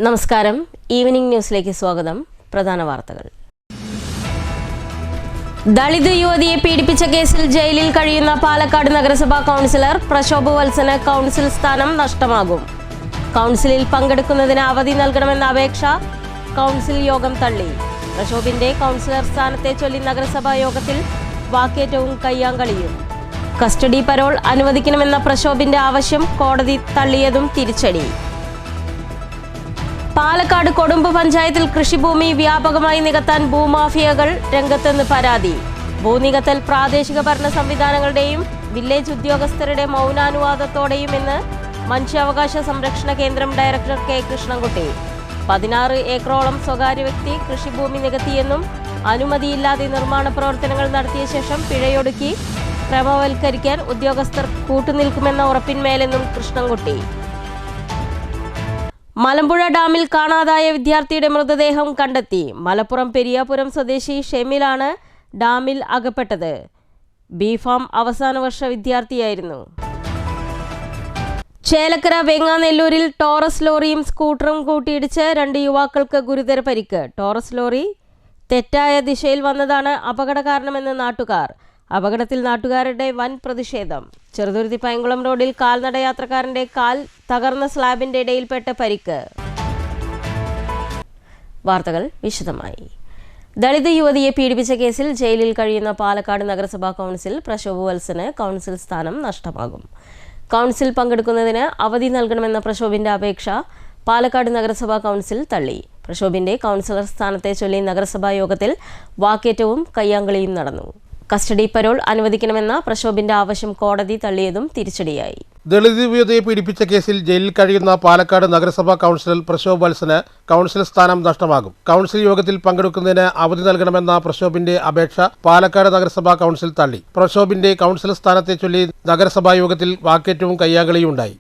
നമസ്കാരം. ഈവനിംഗ് ന്യൂസിലേക്ക് സ്വാഗതം. പ്രധാന വാർത്തകൾ. ദളിത് യുവതിയെ പീഡിപ്പിച്ച കേസിൽ ജയിലിൽ കഴിയുന്ന പാലക്കാട് നഗരസഭാ കൗൺസിലർ പ്രശോഭ് വത്സന് കൗൺസിൽ സ്ഥാനം നഷ്ടമാകും. കൗൺസിലിൽ പങ്കെടുക്കുന്നതിന് അവധി നൽകണമെന്ന അപേക്ഷ കൗൺസിൽ യോഗം തള്ളി. പ്രശോഭിന്റെ കൗൺസിലർ സ്ഥാനത്തെ ചൊല്ലി നഗരസഭാ യോഗത്തിൽ വാക്കേറ്റവും കയ്യാങ്കളിയും. കസ്റ്റഡി പരോൾ അനുവദിക്കണമെന്ന പ്രശോഭിന്റെ ആവശ്യം കോടതി തള്ളിയതും തിരിച്ചടി. പാലക്കാട് കൊടുമ്പ് പഞ്ചായത്തിൽ കൃഷിഭൂമി വ്യാപകമായി നികത്താൻ ഭൂമാഫിയകൾ രംഗത്തെന്ന് പരാതി. ഭൂനികത്തൽ പ്രാദേശിക ഭരണ സംവിധാനങ്ങളുടെയും വില്ലേജ് ഉദ്യോഗസ്ഥരുടെ മൗനാനുവാദത്തോടെയും എന്ന് മനുഷ്യാവകാശ സംരക്ഷണ കേന്ദ്രം ഡയറക്ടർ കെ കൃഷ്ണൻകുട്ടി. 16 ഏക്കറോളം സ്വകാര്യ വ്യക്തി കൃഷിഭൂമി നികത്തിയെന്നും അനുമതിയില്ലാതെ നിർമ്മാണ പ്രവർത്തനങ്ങൾ നടത്തിയ ശേഷം പിഴയൊടുക്കി ക്രമവൽക്കരിക്കാൻ ഉദ്യോഗസ്ഥർ കൂട്ടുനിൽക്കുമെന്ന ഉറപ്പിന്മേലെന്നും കൃഷ്ണൻകുട്ടി. മലമ്പുഴ ഡാമിൽ കാണാതായ വിദ്യാർത്ഥിയുടെ മൃതദേഹം കണ്ടെത്തി. മലപ്പുറം പെരിയാപുരം സ്വദേശി ഷെമിലാണ് ഡാമിൽ അകപ്പെട്ടത്. ബിഫാം അവസാന വർഷ വിദ്യാർത്ഥിയായിരുന്നു. ചേലക്കര വെങ്ങാനെല്ലൂരിൽ ടോറസ് ലോറിയും സ്കൂട്ടറും കൂട്ടിയിടിച്ച് 2 യുവാക്കൾക്ക് ഗുരുതര പരിക്ക്. ടോറസ് ലോറി തെറ്റായ ദിശയിൽ വന്നതാണ് അപകട കാരണമെന്ന് നാട്ടുകാർ. അപകടത്തിൽ നാട്ടുകാരുടെ വൻ പ്രതിഷേധം. ചെറുതുരുത്തി പൈങ്കുളം റോഡിൽ കാൽനട യാത്രക്കാരന്റെ കാൽ തകർന്ന സ്ലാബിന്റെ ഇടയിൽപ്പെട്ട പരിക്ക്. വാർത്തകൾ വിശദമായി. ദളിത് യുവതിയെ പീഡിപ്പിച്ച കേസിൽ ജയിലിൽ കഴിയുന്ന പാലക്കാട് നഗരസഭാ കൗൺസിൽ പ്രശോഭ് വത്സന് കൗൺസിൽ സ്ഥാനം നഷ്ടമാകും. കൗൺസിൽ പങ്കെടുക്കുന്നതിന് അവധി നൽകണമെന്ന പ്രശോഭിന്റെ അപേക്ഷ പാലക്കാട് നഗരസഭാ കൗൺസിൽ തള്ളി. പ്രശോഭിന്റെ കൗൺസിലർ സ്ഥാനത്തെ ചൊല്ലി നഗരസഭാ യോഗത്തിൽ വാക്കേറ്റവും കയ്യാങ്കളിയും നടന്നു. കസ്റ്റഡി പരോൾ അനുവദിക്കണമെന്ന പ്രശോഭിന്റെ ആവശ്യം കോടതി തള്ളിയതും തിരിച്ചടിയായി. ദളിത് യുവതിയെ പീഡിപ്പിച്ച കേസിൽ ജയിലിൽ കഴിയുന്ന പാലക്കാട് നഗരസഭാ കൗൺസിലർ പ്രശോഭ് വത്സന് കൗൺസിൽ സ്ഥാനം നഷ്ടമാകും. കൗൺസിൽ യോഗത്തിൽ പങ്കെടുക്കുന്നതിന് അവധി നൽകണമെന്ന പ്രശോഭിന്റെ അപേക്ഷ പാലക്കാട് നഗരസഭാ കൗൺസിൽ തള്ളി. പ്രശോഭിന്റെ കൗൺസിലർ സ്ഥാനത്തെ ചൊല്ലി നഗരസഭാ യോഗത്തിൽ വാക്കേറ്റവും കയ്യാങ്കളിയും ഉണ്ടായി.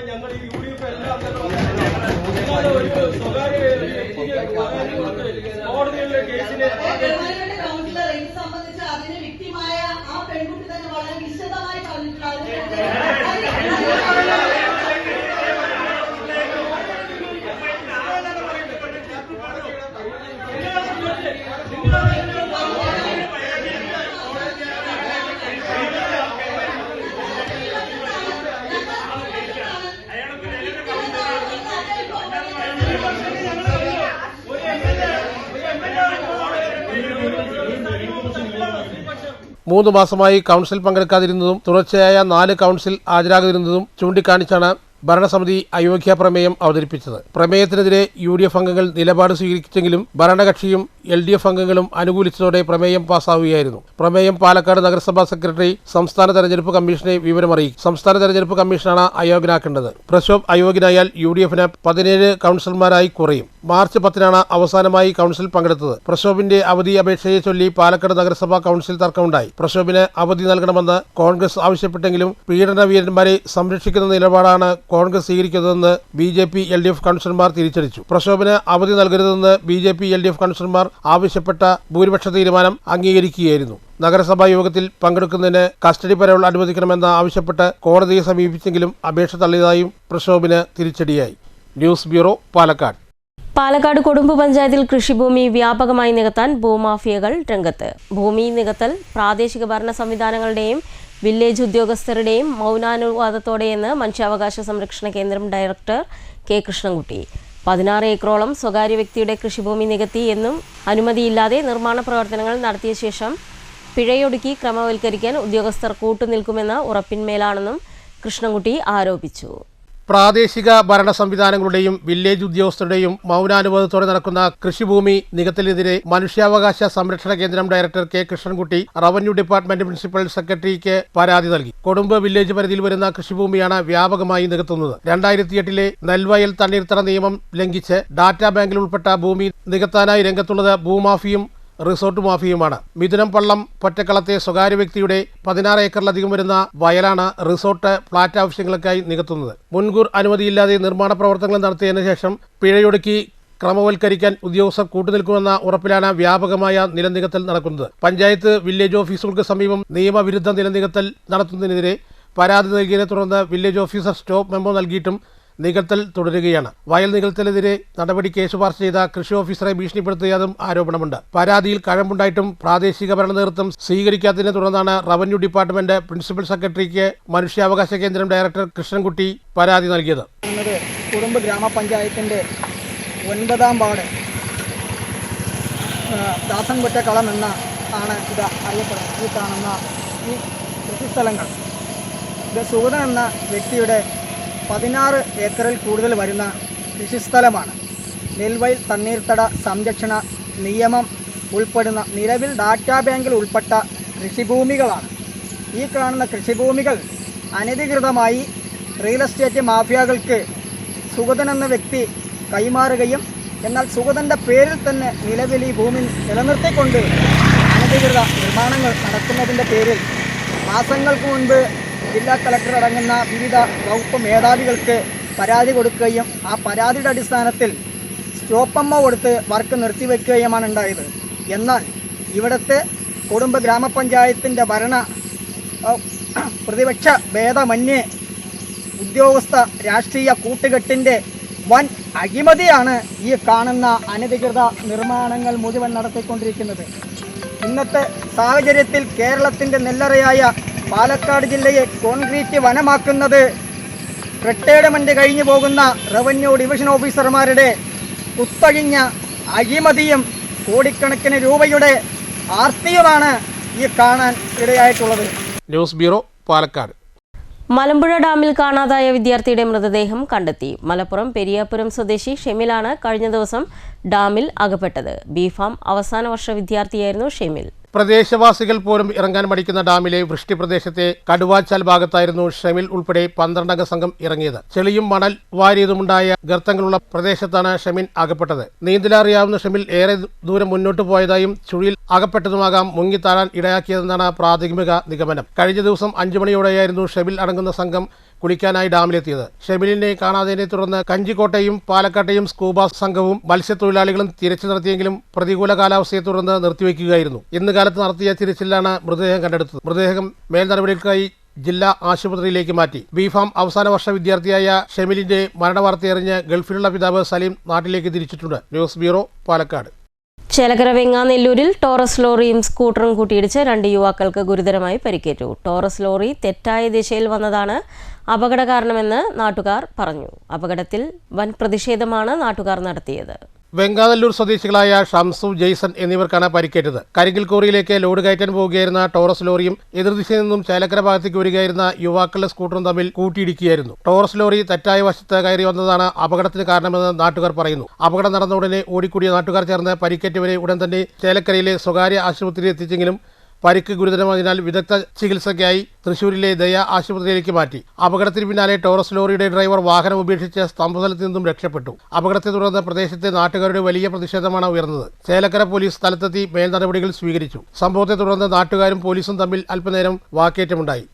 മൂന്ന് മാസമായി കൗൺസിൽ പങ്കെടുക്കാതിരുന്നതും തുടർച്ചയായ 4 കൗൺസിൽ ഹാജരാകാതിരുന്നതും ചൂണ്ടിക്കാണിച്ചാണ് ഭരണസമിതി അയോഗ്യ പ്രമേയം അവതരിപ്പിച്ചത്. പ്രമേയത്തിനെതിരെ UDF അംഗങ്ങൾ നിലപാട് സ്വീകരിച്ചെങ്കിലും ഭരണകക്ഷിയും LDF അംഗങ്ങളും അനുകൂലിച്ചതോടെ പ്രമേയം പാസ്സാവുകയായിരുന്നു. പ്രമേയം പാലക്കാട് നഗരസഭാ സെക്രട്ടറി സംസ്ഥാന തെരഞ്ഞെടുപ്പ് കമ്മീഷനെ വിവരമറിയിക്കും. സംസ്ഥാന തെരഞ്ഞെടുപ്പ് കമ്മീഷനാണ് അയോഗ്യനാക്കേണ്ടത്. പ്രശോഭ് അയോഗ്യനായാൽ UDFന് 17 കൗൺസിലർമാരായി കുറയും. മാർച്ച് 10 അവസാനമായി കൗൺസിൽ പങ്കെടുത്തത്. പ്രശോഭിന്റെ അവധി അപേക്ഷയെ ചൊല്ലി പാലക്കാട് നഗരസഭാ കൗൺസിൽ തർക്കമുണ്ടായി. പ്രശോഭിന് അവധി നൽകണമെന്ന് കോൺഗ്രസ് ആവശ്യപ്പെട്ടെങ്കിലും പീഡനവീരന്മാരെ സംരക്ഷിക്കുന്ന നിലപാടാണ് കോൺഗ്രസ് സ്വീകരിക്കുന്നതെന്ന് BJP LDF കൗൺസിലർമാർ തിരിച്ചടിച്ചു. പ്രശോഭിന് അവധി നൽകരുതെന്ന് BJP LDF കൗൺസിലർമാർ ആവശ്യപ്പെട്ട ഭൂരിപക്ഷ തീരുമാനം അംഗീകരിക്കുകയായിരുന്നു. നഗരസഭാ യോഗത്തിൽ പങ്കെടുക്കുന്നതിന് കസ്റ്റഡി പരോൾ അനുവദിക്കണമെന്ന് ആവശ്യപ്പെട്ട് കോടതിയെ സമീപിച്ചെങ്കിലും അപേക്ഷ തള്ളിയതായും പ്രശോഭിന് തിരിച്ചടിയായി. News bureau, Palakkad. പാലക്കാട് കൊടുമ്പ് പഞ്ചായത്തിൽ കൃഷിഭൂമി വ്യാപകമായി നികത്താൻ ഭൂമാഫിയകൾ രംഗത്ത്. ഭൂമി നികത്തൽ പ്രാദേശിക ഭരണ സംവിധാനങ്ങളുടെയും വില്ലേജ് ഉദ്യോഗസ്ഥരുടെയും മൗനാനുവാദത്തോടെയെന്ന് മനുഷ്യാവകാശ സംരക്ഷണ കേന്ദ്രം ഡയറക്ടർ കെ കൃഷ്ണൻകുട്ടി. 16 ഏക്കറോളം സ്വകാര്യ വ്യക്തിയുടെ കൃഷിഭൂമി നികത്തി എന്നും അനുമതിയില്ലാതെ നിർമ്മാണ പ്രവർത്തനങ്ങൾ നടത്തിയ ശേഷം പിഴയൊടുക്കി ക്രമവൽക്കരിക്കാൻ ഉദ്യോഗസ്ഥർ കൂട്ടുനിൽക്കുമെന്ന ഉറപ്പിന്മേലാണെന്നും കൃഷ്ണൻകുട്ടി ആരോപിച്ചു. പ്രാദേശിക ഭരണ സംവിധാനങ്ങളുടെയും വില്ലേജ് ഉദ്യോഗസ്ഥരുടെയും മൗനാനുവാദത്തോടെ നടക്കുന്ന കൃഷിഭൂമി നികത്തലിനെതിരെ മനുഷ്യാവകാശ സംരക്ഷണ കേന്ദ്രം director K Krishnankutty revenue department principal സെക്രട്ടറിക്ക് പരാതി നൽകി. കൊടുമ്പ് വില്ലേജ് പരിധിയിൽ വരുന്ന കൃഷിഭൂമിയാണ് വ്യാപകമായി നികത്തുന്നത്. 2008 നെൽവയൽ തണ്ണീർത്തട നിയമം ലംഘിച്ച് ഡാറ്റാ ബാങ്കിൽ ഉൾപ്പെട്ട ഭൂമി നികത്താനായി രംഗത്തുള്ളത് ഭൂമാഫിയും റിസോർട്ട് മാഫിയുമാണ്. മിഥുനം പള്ളം പൊറ്റക്കളത്തെ സ്വകാര്യ വ്യക്തിയുടെ 16 ഏക്കറിലധികം വരുന്ന വയലാണ് റിസോർട്ട് ഫ്ളാറ്റ് ആവശ്യങ്ങൾക്കായി നികത്തുന്നത്. മുൻകൂർ അനുമതിയില്ലാതെ നിർമ്മാണ പ്രവർത്തനങ്ങൾ നടത്തിയതിനു ശേഷം പിഴയൊടുക്കി ക്രമവൽക്കരിക്കാൻ ഉദ്യോഗസ്ഥർ കൂട്ടുനിൽക്കുമെന്ന ഉറപ്പിലാണ് വ്യാപകമായ നിലനികത്തൽ നടക്കുന്നത്. പഞ്ചായത്ത് വില്ലേജ് ഓഫീസുകൾക്ക് സമീപം നിയമവിരുദ്ധ നിലനികത്തൽ നടത്തുന്നതിനെതിരെ പരാതി നൽകിയതിനെ തുടർന്ന് വില്ലേജ് ഓഫീസർ സ്റ്റോപ്പ് മെമ്മോ നൽകിയിട്ടും നികത്തൽ തുടരുകയാണ്. വയൽ നികത്തലിനെതിരെ നടപടി കേസ് ശുപാർശ ചെയ്ത കൃഷി ഓഫീസറെ ഭീഷണിപ്പെടുത്തിയതും ആരോപണമുണ്ട്. പരാതിയിൽ കഴമ്പുണ്ടായിട്ടും പ്രാദേശിക ഭരണ നേതൃത്വം സ്വീകരിക്കാത്തതിനെ തുടർന്നാണ് റവന്യൂ ഡിപ്പാർട്ട്മെന്റ് പ്രിൻസിപ്പൽ സെക്രട്ടറിക്ക് മനുഷ്യാവകാശ കേന്ദ്രം ഡയറക്ടർ കൃഷ്ണൻകുട്ടി പരാതി നൽകിയത്. കുടുംബ ഗ്രാമപഞ്ചായത്തിന്റെ 9ാം വാർഡ് ദാസൻകുറ്റക്കളം ആണ് ഇത് അറിയപ്പെടുന്നത്. ഈ കാണുന്ന ഈ കൃഷിസ്ഥലങ്ങൾ ഇത് സുഗതൻ എന്ന വ്യക്തിയുടെ 16 ഏക്കറിൽ കൂടുതൽ വരുന്ന കൃഷിസ്ഥലമാണ്. നെൽവയൽ തണ്ണീർത്തട സംരക്ഷണ നിയമം ഉൾപ്പെടുന്ന നിലവിൽ ഡാറ്റാ ബാങ്കിൽ ഉൾപ്പെട്ട കൃഷിഭൂമികളാണ്. ഈ കാണുന്ന കൃഷിഭൂമികൾ അനധികൃതമായി റിയൽ എസ്റ്റേറ്റ് മാഫിയകൾക്ക് സുഗതൻ എന്ന വ്യക്തി കൈമാറുകയും എന്നാൽ സുഗതൻ്റെ പേരിൽ തന്നെ നിലവിൽ ഈ ഭൂമി നിലനിർത്തിക്കൊണ്ട് അനധികൃത നിർമ്മാണങ്ങൾ നടത്തുന്നതിൻ്റെ പേരിൽ മാസങ്ങൾക്ക് മുൻപ് ജില്ലാ കളക്ടർ അടങ്ങുന്ന വിവിധ വകുപ്പ് മേധാവികൾക്ക് പരാതി കൊടുക്കുകയും ആ പരാതിയുടെ അടിസ്ഥാനത്തിൽ സ്റ്റോപ്പമ്മ കൊടുത്ത് വർക്ക് നിർത്തിവെക്കുകയുമാണ് ഉണ്ടായത്. എന്നാൽ ഇവിടുത്തെ കുടുംബ ഗ്രാമപഞ്ചായത്തിൻ്റെ പ്രതിപക്ഷ ഭേദമന്യേ ഉദ്യോഗസ്ഥ രാഷ്ട്രീയ കൂട്ടുകെട്ടിൻ്റെ വൻ അഴിമതിയാണ് ഈ കാണുന്ന അനധികൃത നിർമ്മാണങ്ങൾ മുഴുവൻ നടത്തിക്കൊണ്ടിരിക്കുന്നത്. ഇന്നത്തെ സാഹചര്യത്തിൽ കേരളത്തിൻ്റെ നെല്ലറയായ പാലക്കാട് ജില്ലയെ കോൺക്രീറ്റ് വനമാക്കുന്നത് റിട്ടയർമെൻറ്റ് കഴിഞ്ഞു പോകുന്ന റവന്യൂ ഡിവിഷൻ ഓഫീസർമാരുടെ കുത്തഴിഞ്ഞ അഴിമതിയും കോടിക്കണക്കിന് രൂപയുടെ ആർത്തിയുമാണ് ഈ കാണാൻ ഇടയായിട്ടുള്ളത്. News bureau, Palakkad. മലമ്പുഴ ഡാമിൽ കാണാതായ വിദ്യാർത്ഥിയുടെ മൃതദേഹം കണ്ടെത്തി. മലപ്പുറം പെരിയാപുരം സ്വദേശി ഷെമിലാണ് കഴിഞ്ഞ ദിവസം ഡാമിൽ അകപ്പെട്ടത്. ബിഫാം അവസാന വർഷ വിദ്യാർത്ഥിയായിരുന്നു ഷെമിൽ. പ്രദേശവാസികൾ പോലും ഇറങ്ങാൻ മടിക്കുന്ന ഡാമിലെ വൃഷ്ടി പ്രദേശത്തെ കടുവാച്ചാൽ ഭാഗത്തായിരുന്നു ഷെമിൽ ഉൾപ്പെടെ 12 സംഘം ഇറങ്ങിയത്. ചെളിയും മണൽ വാരിയതുമുണ്ടായ ഗർത്തങ്ങളുള്ള പ്രദേശത്താണ് ഷെമിൻ അകപ്പെട്ടത്. നീന്തലറിയാവുന്ന ഷെമിൽ ഏറെ ദൂരം മുന്നോട്ട് പോയതായും ചുഴിയിൽ അകപ്പെട്ടതുമാകാം മുങ്ങിത്താഴാൻ ഇടയാക്കിയതെന്നാണ് പ്രാഥമിക നിഗമനം. കഴിഞ്ഞ ദിവസം 5 മണിയോടെയായിരുന്നു ഷെമിൽ അടങ്ങുന്ന സംഘം കുളിക്കാനായി ഡാമിലെത്തിയത്. ഷെമിലിനെ കാണാതിനെ തുടർന്ന് കഞ്ചിക്കോട്ടെയും പാലക്കാട്ടെയും സ്കൂബ സംഘവും മത്സ്യത്തൊഴിലാളികളും തിരച്ചിൽ നടത്തിയെങ്കിലും പ്രതികൂല കാലാവസ്ഥയെ തുടർന്ന് നിർത്തിവെക്കുകയായിരുന്നു. ഇന്ന് കാലത്ത് നടത്തിയ തിരച്ചിലാണ് മൃതദേഹം കണ്ടെടുത്തത്. മൃതദേഹം മേൽ നടപടികൾക്കായി ജില്ലാ ആശുപത്രിയിലേക്ക് മാറ്റി. ബിഫാം അവസാന വർഷ വിദ്യാർത്ഥിയായ ഷെമിലിന്റെ മരണവാർത്തയറിഞ്ഞ് ഗൾഫിലുള്ള പിതാവ് സലീം നാട്ടിലേക്ക് തിരിച്ചിട്ടുണ്ട്. News bureau, Palakkad. ചേലക്കര വെങ്ങാനെല്ലൂരിൽ ടോറസ് ലോറിയും സ്കൂട്ടറും കൂട്ടിയിടിച്ച് 2 യുവാക്കൾക്ക് ഗുരുതരമായി പരിക്കേറ്റു. ടോറസ് ലോറി തെറ്റായ ദിശയിൽ വന്നതാണ് അപകട കാരണമെന്ന് നാട്ടുകാർ പറഞ്ഞു. അപകടത്തിൽ വൻ പ്രതിഷേധമാണ് നാട്ടുകാർ നടത്തിയത്. വെങ്ങാനല്ലൂർ സ്വദേശികളായ ഷംസു, ജെയ്സൺ എന്നിവർക്കാണ് പരിക്കേറ്റത്. കരിങ്കൽ കോറിയിലേക്ക് ലോഡ് കയറ്റാൻ പോവുകയായിരുന്ന ടോറസ് ലോറിയും എതിർദിശയിൽ നിന്നും ചേലക്കര ഭാഗത്തേക്ക് വരികയായിരുന്ന യുവാക്കളുടെ സ്കൂട്ടറും തമ്മിൽ കൂട്ടിയിടിക്കുകയായിരുന്നു. ടോറസ് ലോറി തെറ്റായ വശത്ത് കയറി വന്നതാണ് അപകടത്തിന് കാരണമെന്ന് നാട്ടുകാർ പറയുന്നു. അപകടം നടന്ന ഉടനെ ഓടിക്കൂടിയ നാട്ടുകാർ ചേർന്ന് പരിക്കേറ്റവരെ ഉടൻ തന്നെ ചേലക്കരയിലെ സ്വകാര്യ ആശുപത്രിയിൽ എത്തിച്ചെങ്കിലും പരിക്ക് ഗുരുതരമായതിനാൽ വിദഗ്ധ ചികിത്സയ്ക്കായി തൃശൂരിലെ ദയ ആശുപത്രിയിലേക്ക് മാറ്റി. അപകടത്തിന് പിന്നാലെ ടോറസ് ലോറിയുടെ ഡ്രൈവർ വാഹനം ഉപേക്ഷിച്ച് സ്തംഭസ്ഥലത്ത് നിന്നും രക്ഷപ്പെട്ടു. അപകടത്തെ തുടർന്ന് പ്രദേശത്തെ നാട്ടുകാരുടെ വലിയ പ്രതിഷേധമാണ് ഉയർന്നത്. ചേലക്കര പോലീസ് സ്ഥലത്തെത്തി മേൽ നടപടികൾ സ്വീകരിച്ചു. സംഭവത്തെ തുടർന്ന് നാട്ടുകാരും പോലീസും തമ്മിൽ അല്പനേരം വാക്കേറ്റമുണ്ടായി.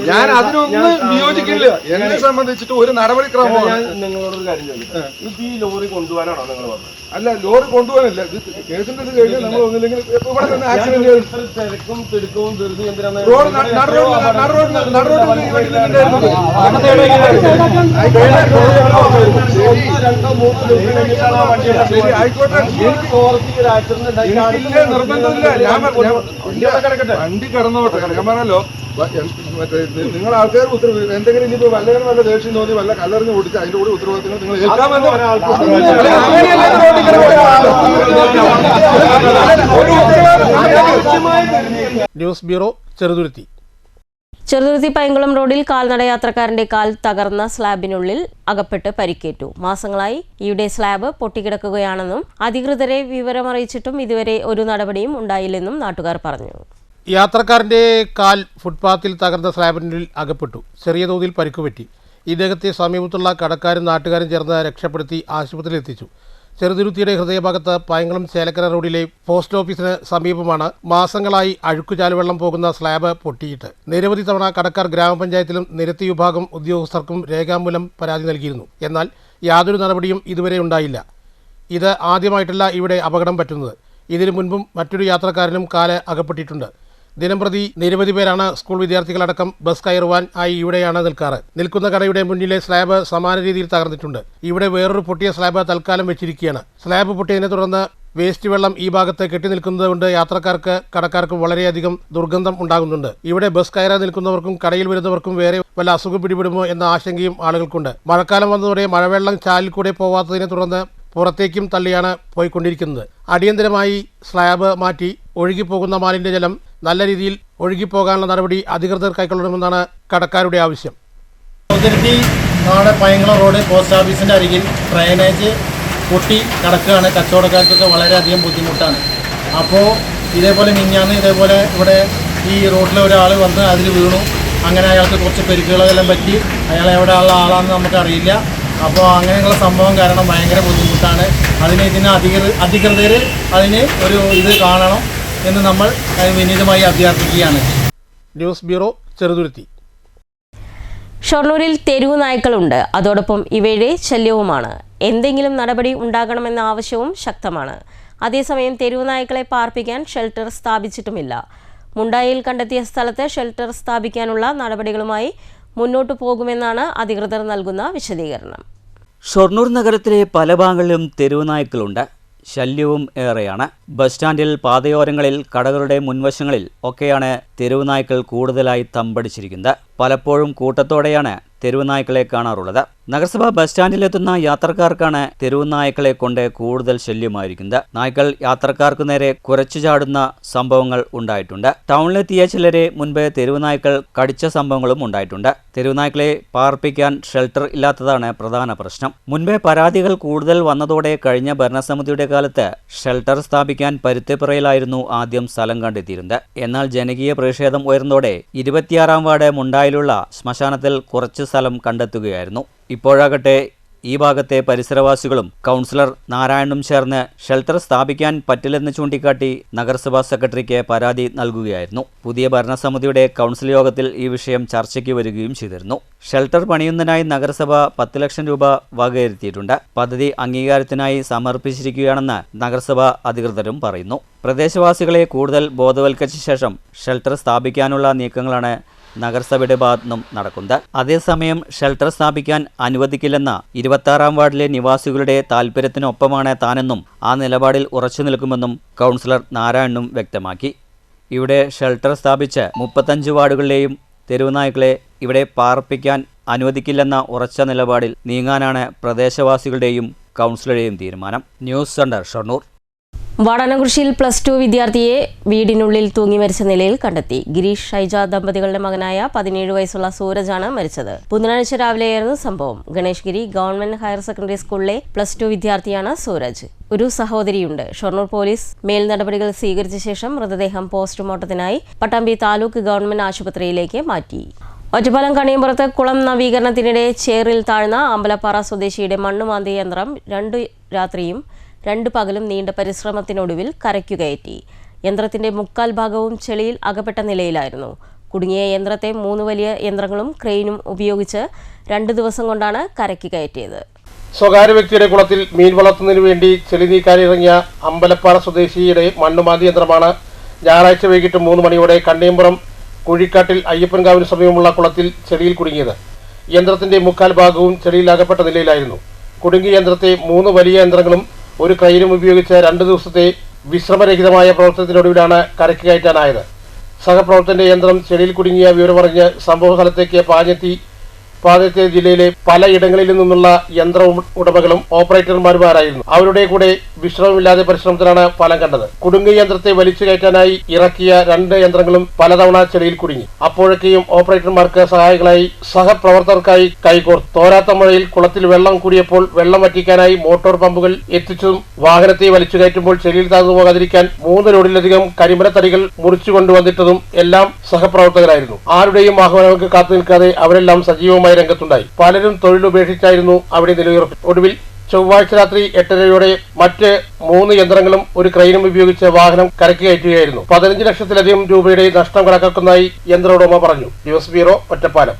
ഞാൻ അതിനൊന്നും വിയോജിക്കില്ല. എന്നെ സംബന്ധിച്ചിട്ട് ഒരു നടപടിക്രമമാണ്. ഞാൻ നിങ്ങളോടൊരു കാര്യം ചോദിക്കാം. ഈ ലോറി കൊണ്ടുപോകാനാണോ നിങ്ങൾ പറഞ്ഞത്? അല്ല, ലോറി കൊണ്ടുപോകാനില്ല. ഇത് കേസിന്റെ ഇത് കഴിഞ്ഞാൽ നമ്മൾ ഒന്നില്ലെങ്കിൽ ഇവിടെ തന്നെ ആക്സിഡന്റ് തിരക്കും തിടുക്കവും ധൃതി എന്തിനാണ് ആയിക്കോട്ടെ, നിർബന്ധമില്ല. വണ്ടി കടന്നോട്ടെ. ഞാൻ പറഞ്ഞല്ലോ, നിങ്ങൾ ആൾക്കാർ ഉത്തരവ് എന്തെങ്കിലും ഇനിയിപ്പോ വല്ലവരും വല്ല ദേഷ്യം തോന്നി വല്ല കല്ലെറിഞ്ഞ് ഓടിച്ച് അതിന്റെ കൂടെ ഉത്തരവാദിത്തങ്ങൾ നിങ്ങൾ ഏൽക്കാമെന്ന്. News bureau, Cheruthuruthy. ചെറുതുരുത്തി പൈങ്കുളം റോഡിൽ കാൽനടയാത്രക്കാരന്റെ കാൽ തകർന്ന സ്ലാബിനുള്ളിൽ അകപ്പെട്ട് പരിക്കേറ്റു. മാസങ്ങളായി ഇവിടെ സ്ലാബ് പൊട്ടിക്കിടക്കുകയാണെന്നും അധികൃതരെ വിവരമറിയിച്ചിട്ടും ഇതുവരെ ഒരു നടപടിയും ഉണ്ടായില്ലെന്നും നാട്ടുകാർ പറഞ്ഞു. യാത്രക്കാരന്റെ കാൽ ഫുട്പാത്തിൽ തകർന്ന സ്ലാബിനുള്ളിൽ അകപ്പെട്ടു. ചെറിയ തോതിൽ പരിക്കുപറ്റി. ഇദ്ദേഹത്തെ സമീപത്തുള്ള കടക്കാരും നാട്ടുകാരും ചേർന്ന് രക്ഷപ്പെടുത്തി ആശുപത്രിയിൽ എത്തിച്ചു. ചെറുതുരുത്തിയുടെ ഹൃദയഭാഗത്ത് പൈങ്കുളം ചേലക്കര റോഡിലെ പോസ്റ്റ് ഓഫീസിന് സമീപമാണ് മാസങ്ങളായി അഴുക്കുചാലുവെള്ളം പോകുന്ന സ്ലാബ് പൊട്ടിയിട്ട്. നിരവധി തവണ കടക്കാർ ഗ്രാമപഞ്ചായത്തിലും നിരത്തി വിഭാഗം ഉദ്യോഗസ്ഥർക്കും രേഖാമൂലം പരാതി നൽകിയിരുന്നു. എന്നാൽ യാതൊരു നടപടിയും ഇതുവരെ ഉണ്ടായില്ല. ഇത് ആദ്യമായിട്ടല്ല ഇവിടെ അപകടം പറ്റുന്നത്. ഇതിനു മുൻപും മറ്റൊരു യാത്രക്കാരനും കാല് അകപ്പെട്ടിട്ടുണ്ട്. ദിനംപ്രതി നിരവധി പേരാണ് സ്കൂൾ വിദ്യാർത്ഥികളടക്കം ബസ് കയറുവാൻ ആയി ഇവിടെയാണ് നിൽക്കാറ്. നിൽക്കുന്ന കടയുടെ മുന്നിലെ സ്ലാബ് സമാന രീതിയിൽ തകർന്നിട്ടുണ്ട്. ഇവിടെ വേറൊരു പൊട്ടിയ സ്ലാബ് തൽക്കാലം വെച്ചിരിക്കുകയാണ്. സ്ലാബ് പൊട്ടിയതിനെ തുടർന്ന് വേസ്റ്റ് വെള്ളം ഈ ഭാഗത്ത് കെട്ടിനിൽക്കുന്നത് കൊണ്ട് യാത്രക്കാർക്ക് കടക്കാർക്കും വളരെയധികം ദുർഗന്ധം ഉണ്ടാകുന്നുണ്ട്. ഇവിടെ ബസ് കയറാൻ നിൽക്കുന്നവർക്കും കടയിൽ വരുന്നവർക്കും വേറെ വല്ല അസുഖം പിടിപെടുമോ എന്ന ആശങ്കയും ആളുകൾക്കുണ്ട്. മഴക്കാലം വന്നതോടെ മഴവെള്ളം ചാലിൽ കൂടെ പോവാത്തതിനെ തുടർന്ന് പുറത്തേക്കും തള്ളിയാണ് പോയിക്കൊണ്ടിരിക്കുന്നത്. അടിയന്തരമായി സ്ലാബ് മാറ്റി ഒഴുകിപ്പോകുന്ന മാലിന്യജലം നല്ല രീതിയിൽ ഒഴുകിപ്പോകാനുള്ള നടപടി അധികൃതർ കൈക്കൊള്ളണമെന്നാണ് കടക്കാരുടെ ആവശ്യം. പയങ്കുളം റോഡ് പോസ്റ്റ് ഓഫീസിൻ്റെ അരികിൽ ഡ്രെയിനേജ് പൊട്ടി കിടക്കുകയാണ്. കച്ചവടക്കാർക്കൊക്കെ വളരെയധികം ബുദ്ധിമുട്ടാണ്. അപ്പോൾ ഇതേപോലെ മിഞ്ഞാന്ന് ഇതേപോലെ ഇവിടെ ഈ റോഡിൽ ഒരാൾ വന്ന് അതിൽ വീണു. അങ്ങനെ അയാൾക്ക് കുറച്ച് പരിക്കുകളെല്ലാം പറ്റി. അയാൾ എവിടെ ഉള്ള ആളാണെന്ന് നമുക്കറിയില്ല. അപ്പോൾ അങ്ങനെയുള്ള സംഭവം കാരണം ഭയങ്കര ബുദ്ധിമുട്ടാണ്. ഇതിന് അധികൃതർ അതിന് ഒരു ഇത് കാണണം എന്ന് നമ്മൾ വിനീതമായി അഭ്യർത്ഥിക്കുകയാണ്. News bureau, Cheruthuruthy. ഷൊർണൂരിൽ തെരുവു നായ്ക്കളുണ്ട്. അതോടൊപ്പം ഇവയുടെ ശല്യവുമാണ്. എന്തെങ്കിലും നടപടി ഉണ്ടാകണമെന്ന ആവശ്യവും ശക്തമാണ്. അതേസമയം തെരുവു നായ്ക്കളെ പാർപ്പിക്കാൻ ഷെൽട്ടർ സ്ഥാപിച്ചിട്ടുമില്ല. മുണ്ടായിൽ കണ്ടെത്തിയ സ്ഥലത്ത് ഷെൽട്ടർ സ്ഥാപിക്കാനുള്ള നടപടികളുമായി മുന്നോട്ടു പോകുമെന്നാണ് അധികൃതർ നൽകുന്ന വിശദീകരണം. ഷൊർണൂർ നഗരത്തിലെ പല ഭാഗങ്ങളിലും തെരുവു നായ്ക്കളുണ്ട്. ശല്യവും ഏറെയാണ്. ബസ് സ്റ്റാൻഡിൽ, പാതയോരങ്ങളിൽ, കടകളുടെ മുൻവശങ്ങളിൽ ഒക്കെയാണ് തെരുവു നായ്ക്കൾ കൂടുതലായി തമ്പടിച്ചിരിക്കുന്നത്. പലപ്പോഴും കൂട്ടത്തോടെയാണ് തെരുവു നായ്ക്കളെ കാണാറുള്ളത്. നഗരസഭ ബസ് സ്റ്റാൻഡിലെത്തുന്ന യാത്രക്കാർക്കാണ് തെരുവു നായ്ക്കളെ കൊണ്ട് കൂടുതൽ ശല്യമായിരിക്കുന്നത്. നായ്ക്കൾ യാത്രക്കാർക്ക് നേരെ കുരച്ചു ചാടുന്ന സംഭവങ്ങൾ ഉണ്ടായിട്ടുണ്ട്. ടൗണിലെത്തിയ ചിലരെ മുൻപ് തെരുവു നായ്ക്കൾ കടിച്ച സംഭവങ്ങളും ഉണ്ടായിട്ടുണ്ട്. തെരുവു നായ്ക്കളെ പാർപ്പിക്കാൻ ഷെൽട്ടർ ഇല്ലാത്തതാണ് പ്രധാന പ്രശ്നം. മുൻപേ പരാതികൾ കൂടുതൽ വന്നതോടെ കഴിഞ്ഞ ഭരണസമിതിയുടെ കാലത്ത് ഷെൽട്ടർ സ്ഥാപിക്കാൻ പരുത്തിപ്പുറയിലായിരുന്നു ആദ്യം സ്ഥലം കണ്ടെത്തിയിരുന്നത്. എന്നാൽ ജനകീയ പ്രതിഷേധം ഉയർന്നതോടെ 26-ാം വാർഡ് മുണ്ടായിലുള്ള ശ്മശാനത്തിൽ കുറച്ച് സ്ഥലം കണ്ടെത്തുകയായിരുന്നു. ഇപ്പോഴാകട്ടെ ഈ ഭാഗത്തെ പരിസരവാസികളും കൗൺസിലർ നാരായണനും ചേർന്ന് ഷെൽട്ടർ സ്ഥാപിക്കാൻ പറ്റില്ലെന്ന് ചൂണ്ടിക്കാട്ടി നഗരസഭാ സെക്രട്ടറിക്ക് പരാതി നൽകുകയായിരുന്നു. പുതിയ ഭരണസമിതിയുടെ കൗൺസിൽ യോഗത്തിൽ ഈ വിഷയം ചർച്ചയ്ക്ക് വരികയും ചെയ്തിരുന്നു. ഷെൽട്ടർ പണിയുന്നതിനായി നഗരസഭ 10 ലക്ഷം രൂപ വകയിരുത്തിയിട്ടുണ്ട്. പദ്ധതി അംഗീകാരത്തിനായി സമർപ്പിച്ചിരിക്കുകയാണെന്ന് നഗരസഭാ അധികൃതരും പറയുന്നു. പ്രദേശവാസികളെ കൂടുതൽ ബോധവൽക്കരിച്ച ശേഷം ഷെൽട്ടർ സ്ഥാപിക്കാനുള്ള നീക്കങ്ങളാണ് നഗരസഭയുടെ ഭാഗത്തുനിന്നും നടക്കുന്നത്. അതേസമയം ഷെൽട്ടർ സ്ഥാപിക്കാൻ അനുവദിക്കില്ലെന്ന 26-ാം വാർഡിലെ നിവാസികളുടെ താൽപ്പര്യത്തിനൊപ്പമാണ് താനെന്നും ആ നിലപാടിൽ ഉറച്ചു നിൽക്കുമെന്നും കൗൺസിലർ നാരായണനും വ്യക്തമാക്കി. ഇവിടെ ഷെൽട്ടർ സ്ഥാപിച്ച് 35 വാർഡുകളിലെയും തെരുവുനായ്ക്കളെ ഇവിടെ പാർപ്പിക്കാൻ അനുവദിക്കില്ലെന്ന ഉറച്ച നിലപാടിൽ നീങ്ങാനാണ് പ്രദേശവാസികളുടെയും കൗൺസിലറുടെയും തീരുമാനം. News centre, Shoranur. വാടാനംകുറിശ്ശിയിൽ +2 വിദ്യാർത്ഥിയെ വീടിനുള്ളിൽ തൂങ്ങി മരിച്ച നിലയിൽ കണ്ടെത്തി. ഗിരീഷ്, ഷൈജ ദമ്പതികളുടെ മകനായ 17 വയസ്സുള്ള സൂരജാണ് മരിച്ചത്. ബുധനാഴ്ച രാവിലെയായിരുന്നു സംഭവം. ഗണേഷ്ഗിരി ഗവൺമെന്റ് ഹയർ സെക്കൻഡറി സ്കൂളിലെ +2 വിദ്യാർത്ഥിയാണ് സൂരജ്. ഒരു സഹോദരിയുണ്ട്. ഷൊർണൂർ പോലീസ് മേൽ നടപടികൾ സ്വീകരിച്ച ശേഷം മൃതദേഹം പോസ്റ്റ്മോർട്ടത്തിനായി പട്ടാമ്പി താലൂക്ക് ഗവൺമെന്റ് ആശുപത്രിയിലേക്ക് മാറ്റി. ഒറ്റപ്പാലം കണിയമ്പുറത്ത് കുളം നവീകരണത്തിനിടെ ചേറിൽ താഴ്ന്ന അമ്പലപ്പാറ സ്വദേശിയുടെ മണ്ണുമാന്തി യന്ത്രം 2 രാത്രിയും 2 പകലും നീണ്ട പരിശ്രമത്തിനൊടുവിൽ കരയ്ക്കു കയറ്റി. യന്ത്രത്തിന്റെ 3/4 ഭാഗവും ചെളിയിൽ അകപ്പെട്ട നിലയിലായിരുന്നു. കുടുങ്ങിയ യന്ത്രത്തെ 3 വലിയ യന്ത്രങ്ങളും ക്രെയിനും ഉപയോഗിച്ച് 2 ദിവസം കൊണ്ടാണ് കരയ്ക്ക് കയറ്റിയത്. സ്വകാര്യ വ്യക്തിയുടെ കുളത്തിൽ മീൻ വളർത്തുന്നതിനു വേണ്ടി ചെളി നീക്കാനിറങ്ങിയ അമ്പലപ്പാറ സ്വദേശിയുടെ മണ്ണുമാന്തി യന്ത്രമാണ് ഞായറാഴ്ച വൈകിട്ട് 3 മണിയോടെ കണ്ണിയമ്പുറം കുഴിക്കാട്ടിൽ അയ്യപ്പൻകാവിന് സമീപമുള്ള കുളത്തിൽ ചെളിയിൽ കുടുങ്ങിയത്. യന്ത്രത്തിന്റെ 3/4 ഭാഗവും ചെളിയിൽ അകപ്പെട്ട നിലയിലായിരുന്നു. കുടുങ്ങിയ യന്ത്രത്തെ 3 വലിയ യന്ത്രങ്ങളും ഒരു ക്രെയിനും ഉപയോഗിച്ച് 2 ദിവസത്തെ വിശ്രമരഹിതമായ പ്രവർത്തനത്തിനൊടുവിലാണ് കരയ്ക്ക് കയറ്റാനായത്. സഹപ്രവർത്തകന്റെ യന്ത്രം ചെളിയിൽ കുടുങ്ങിയ വിവരമറിഞ്ഞ് സംഭവ സ്ഥലത്തേക്ക് പാഞ്ഞെത്തിയ ജില്ലയിലെ പലയിടങ്ങളിൽ നിന്നുള്ള യന്ത്ര ഉടമകളും ഓപ്പറേറ്റർമാരുമാരായിരുന്നു. അവരുടെ കൂടെ വിശ്രമമില്ലാതെ പരിശ്രമത്തിലാണ് ഫലം കണ്ടത്. കുടുങ്ങിയ യന്ത്രത്തെ വലിച്ചു കയറ്റാനായി ഇറക്കിയ 2 യന്ത്രങ്ങളും പലതവണ ചെളിയിൽ കുടുങ്ങി. അപ്പോഴൊക്കെയും ഓപ്പറേറ്റർമാർക്ക് സഹായികളായി സഹപ്രവർത്തകർക്കായി കൈകോർത്തു. തോരാത്ത മഴയിൽ കുളത്തിൽ വെള്ളം കൂടിയപ്പോൾ വെള്ളം വറ്റിക്കാനായി മോട്ടോർ പമ്പുകൾ എത്തിച്ചതും വാഹനത്തെ വലിച്ചു കയറ്റുമ്പോൾ ചെളിയിൽ താഴ്ന്നു പോകാതിരിക്കാൻ 3 ലോഡിലധികം കരിമരത്തടികൾ മുറിച്ചു കൊണ്ടുവന്നിട്ടതും എല്ലാം സഹപ്രവർത്തകരായിരുന്നു. ആരുടെയും ആഹ്വാനങ്ങൾക്ക് കാത്തു നിൽക്കാതെ അവരെല്ലാം സജീവമായി രംഗത്തുണ്ടായി. പലരും തൊഴിലുപേക്ഷിച്ചായിരുന്നു അവിടെ നിലയുറപ്പിച്ചത്. ഒടുവിൽ ചൊവ്വാഴ്ച രാത്രി 8:30 മറ്റ് 3 യന്ത്രങ്ങളും ഒരു ക്രെയിനും ഉപയോഗിച്ച് വാഹനം കരയ്ക്ക് കയറ്റുകയായിരുന്നു. 15 ലക്ഷത്തിലധികം രൂപയുടെ നഷ്ടം കണക്കാക്കുന്നതായി യന്ത്ര ഉടമ പറഞ്ഞു. News bureau, Ottapalam.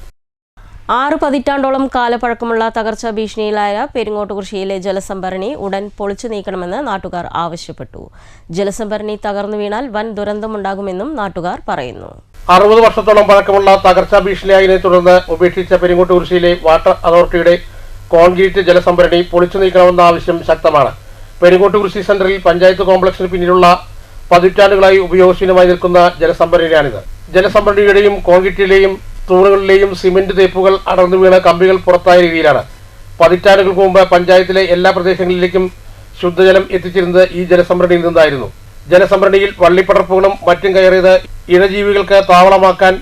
6 പതിറ്റാണ്ടോളം കാലപ്പഴക്കമുള്ള തകർച്ചാ ഭീഷണിയിലായ പെരിങ്ങോട്ടുകുറിശ്ശിയിലെ ജലസംഭരണി ഉടൻ പൊളിച്ചു നീക്കണമെന്ന് നാട്ടുകാർ ആവശ്യപ്പെട്ടു. ജലസംഭരണി തകർന്നു വീണാൽ വൻ ദുരന്തമുണ്ടാകുമെന്നും നാട്ടുകാർ പറയുന്നു. 60 വർഷത്തോളം പഴക്കമുള്ള തകർച്ചാ ഭീഷണിയായതിനെ തുടർന്ന് ഉപേക്ഷിച്ച പെരിങ്ങോട്ടുകുറിശ്ശിയിലെ വാട്ടർ അതോറിറ്റിയുടെ കോൺക്രീറ്റ് ജലസംഭരണി പൊളിച്ചു നീക്കണമെന്ന ആവശ്യം ശക്തമാണ്. പെരിങ്ങോട്ടുകുറിശ്ശി സെന്ററിൽ പഞ്ചായത്ത് കോംപ്ലക്സിന് പിന്നിലുള്ള പതിറ്റാണ്ടുകളായി ഉപയോഗശൂന്യമായി നിൽക്കുന്ന ജലസംഭരണിയാണിത്. ജലസംഭരണിയുടെയും കോൺക്രീറ്റിലെയും തൂണുകളിലെയും സിമന്റ് തേപ്പുകൾ അടർന്നു വീണ കമ്പികൾ പുറത്തായ രീതിയിലാണ്. പതിറ്റാണ്ടുകൾക്ക് മുമ്പ് പഞ്ചായത്തിലെ എല്ലാ പ്രദേശങ്ങളിലേക്കും ശുദ്ധജലം എത്തിച്ചിരുന്നത് ഈ ജലസംഭരണിയിൽ നിന്നായിരുന്നു. ജലസംഭരണിയിൽ വള്ളിപ്പടർപ്പുകളും മറ്റും കയറിയത് ഇഴജീവികൾക്ക് താവളമാക്കാൻ